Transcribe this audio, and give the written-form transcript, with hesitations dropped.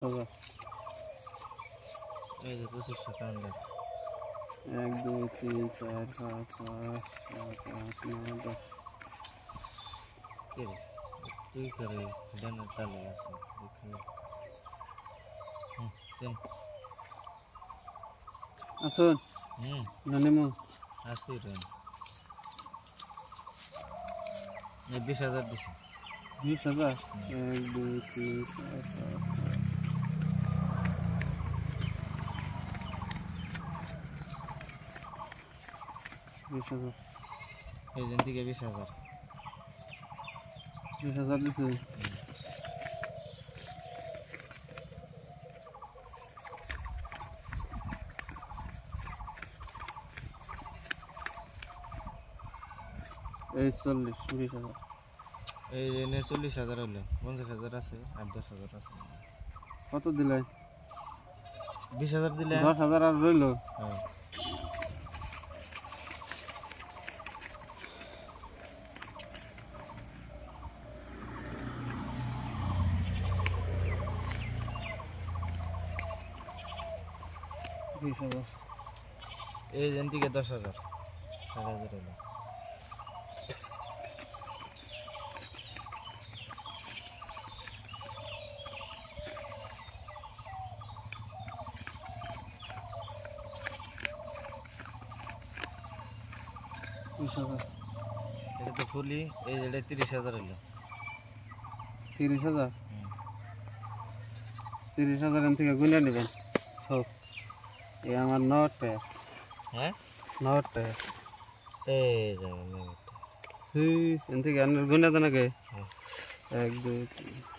হাজার এই যে 2500 টাকা। 1 2 3 4 5 6 7 8 9 10 কে রে? তুই করে ডানের তালে আছে দেখলে। সেম। আসুন নানিমু আছে রে। এই 20000 দিছি। 20,000 1 2 3 4 5 20,000 এই দিন থেকে 20000। 20,000 দিছে এই 40 20,000 এই এনে 40000 হলো, 50000 আছে আর 10000 আছে। কত দিলাই 20000 দিলে 10,000 আর রইলো হ্যাঁ। এই দিন থেকে 10000 6000 হলো। এটা তো ফুলি, এই যেটা 30000 হলো। 30,000 30,000 এন থেকে গুনে নেবেন সব এই আমার নটে হ্যাঁ নটে এই যাবে এন থেকে গুনে দেন আগে হ্যাঁ। 1 2 3